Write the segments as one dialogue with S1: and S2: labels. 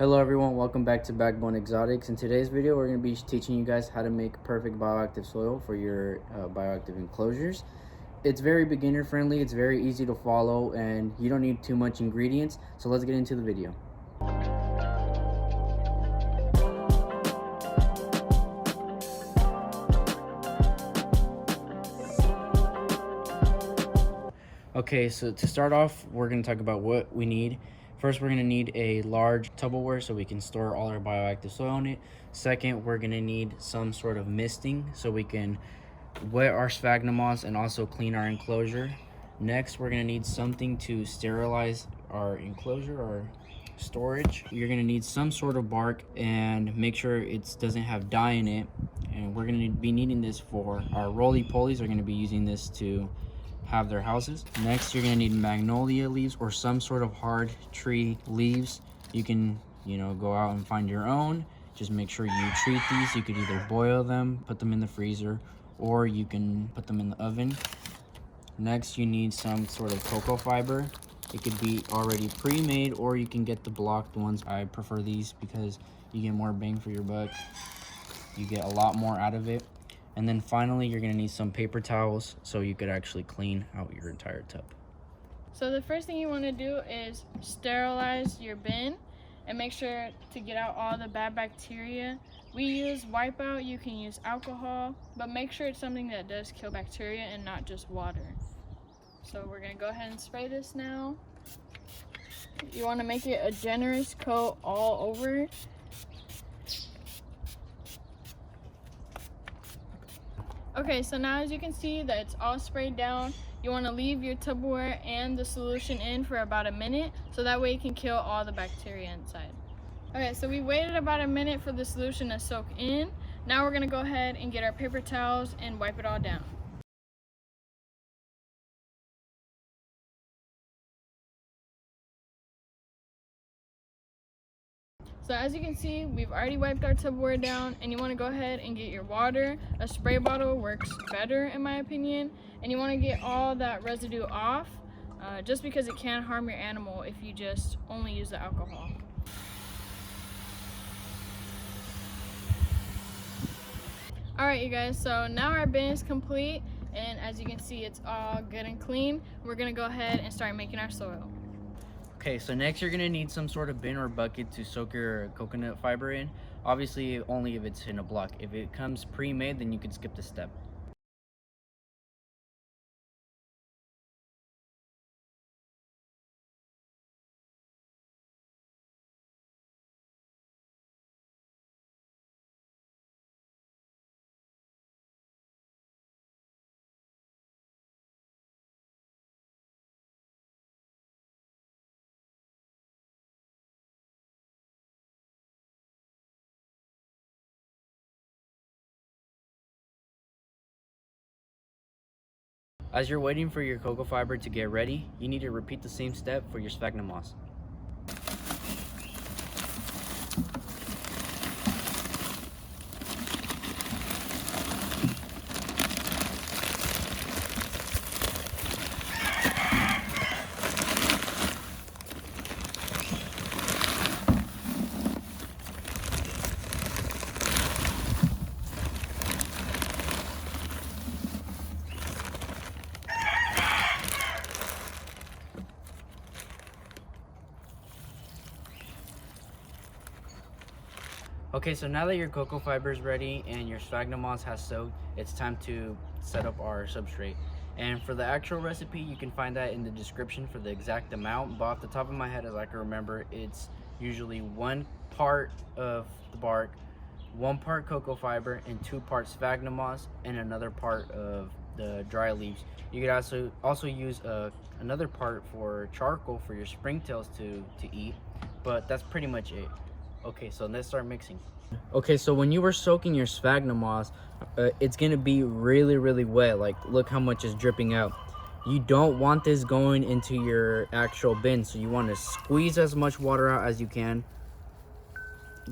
S1: Hello everyone, welcome back to Backbone Exotics. In today's video, we're going to be teaching you guys how to make perfect bioactive soil for your bioactive enclosures. It's very beginner friendly, it's very easy to follow, and you don't need too much ingredients. So let's get into the video. Okay, so to start off, we're going to talk about what we need. First, we're going to need a large Tupperware so we can store all our bioactive soil in it. Second, we're going to need some sort of misting so we can wet our sphagnum moss and also clean our enclosure. Next, we're going to need something to sterilize our enclosure or storage. You're going to need some sort of bark and make sure it doesn't have dye in it. And we're going to be needing this for our roly-polies. Are going to be using this to have their houses. Next, you're gonna need magnolia leaves or some sort of hard tree leaves. You can, go out and find your own. Just make sure you treat these. You could either boil them, put them in the freezer, or you can put them in the oven. Next, you need some sort of Cocofiber. It could be already pre-made, or you can get the blocked ones. I prefer these because you get more bang for your buck. You get a lot more out of it. And then finally, you're gonna need some paper towels so you could actually clean out your entire tub.
S2: So the first thing you want to do is sterilize your bin and make sure to get out all the bad bacteria. We use wipeout, you can use alcohol, but make sure it's something that does kill bacteria and not just water. So we're gonna go ahead and spray this now. You want to make it a generous coat all over. Okay, so now as you can see that it's all sprayed down, you want to leave your Tupperware and the solution in for about a minute so that way you can kill all the bacteria inside. Okay, so we waited about a minute for the solution to soak in. Now we're going to go ahead and get our paper towels and wipe it all down. So as you can see, we've already wiped our Tupperware down, and you want to go ahead and get your water. A spray bottle works better in my opinion, and you want to get all that residue off just because it can harm your animal if you just only use the alcohol. Alright you guys, so now our bin is complete, and as you can see it's all good and clean. We're going to go ahead and start making our soil.
S1: Okay, so next you're gonna need some sort of bin or bucket to soak your coconut fiber in. Obviously, only if it's in a block. If it comes pre-made, then you could skip this step. As you're waiting for your cocoa fiber to get ready, you need to repeat the same step for your sphagnum moss. Okay, so now that your cocoa fiber is ready and your sphagnum moss has soaked, it's time to set up our substrate. And for the actual recipe, you can find that in the description for the exact amount, but off the top of my head, as I can remember, it's usually 1 part of the bark, 1 part cocoa fiber, and 2 parts sphagnum moss, and another part of the dry leaves. You could also use another part for charcoal for your springtails to eat, but that's pretty much it. Okay, so let's start mixing. Okay, so when you were soaking your sphagnum moss, it's gonna be really wet. Like, look how much is dripping out. You don't want this going into your actual bin, so you want to squeeze as much water out as you can.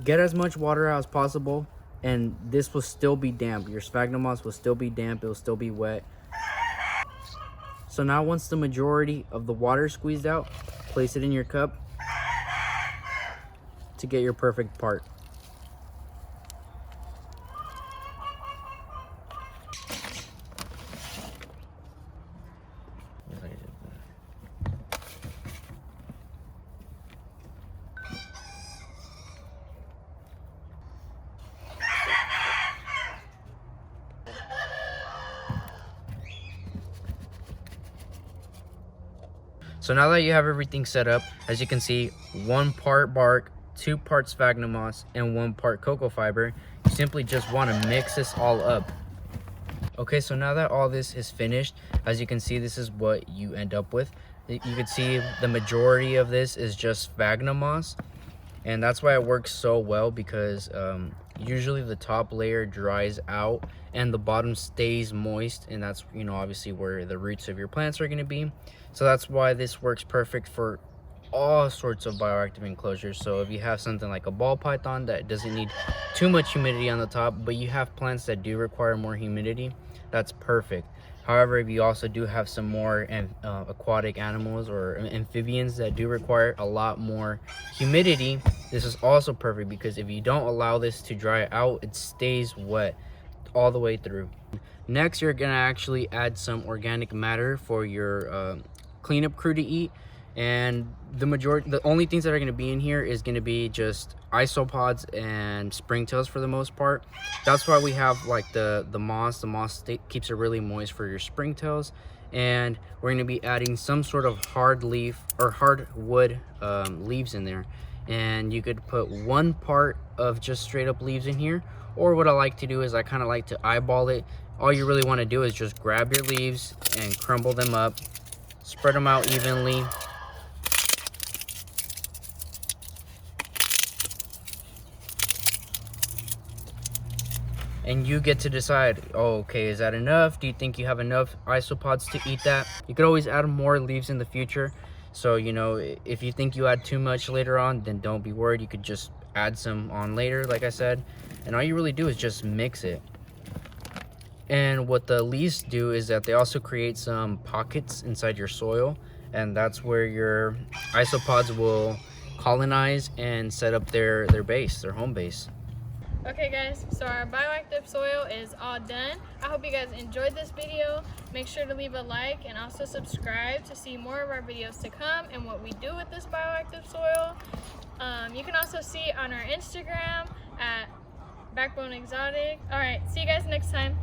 S1: Get as much water out as possible, and this will still be damp. Your sphagnum moss will still be damp, it will still be wet. So now once the majority of the water is squeezed out, place it in your cup. to get your perfect part. So now that you have everything set up, as you can see, 1 part bark, 2 parts sphagnum moss, and 1 part Cocofiber. You simply just want to mix this all up. Okay, so now that all this is finished, as you can see, this is what you end up with. You can see the majority of this is just sphagnum moss, and that's why it works so well, because usually the top layer dries out and the bottom stays moist, and that's, you know, obviously where the roots of your plants are going to be. So that's why this works perfect for all sorts of bioactive enclosures. So if you have something like a ball python that doesn't need too much humidity on the top, but you have plants that do require more humidity, that's perfect. However, if you also do have some more aquatic animals or amphibians that do require a lot more humidity, this is also perfect, because if you don't allow this to dry out, it stays wet all the way through. Next, you're gonna actually add some organic matter for your cleanup crew to eat, and the only things that are going to be in here is going to be just isopods and springtails for the most part. That's why we have like the moss keeps it really moist for your springtails, and we're going to be adding some sort of hardwood leaves in there, and you could put 1 part of just straight up leaves in here, or what I like to do is I kind of like to eyeball it. All you really want to do is just grab your leaves and crumble them up, spread them out evenly. And you get to decide, oh, okay, is that enough? Do you think you have enough isopods to eat that? You could always add more leaves in the future. So, you know, if you think you add too much later on, then don't be worried. You could just add some on later, like I said. And all you really do is just mix it. And what the leaves do is that they also create some pockets inside your soil, and that's where your isopods will colonize and set up their base, their home base.
S2: Okay guys, so our bioactive soil is all done. I hope you guys enjoyed this video. Make sure to leave a like and also subscribe to see more of our videos to come and what we do with this bioactive soil. You can also see on our Instagram at Backbone Exotic. Alright, see you guys next time.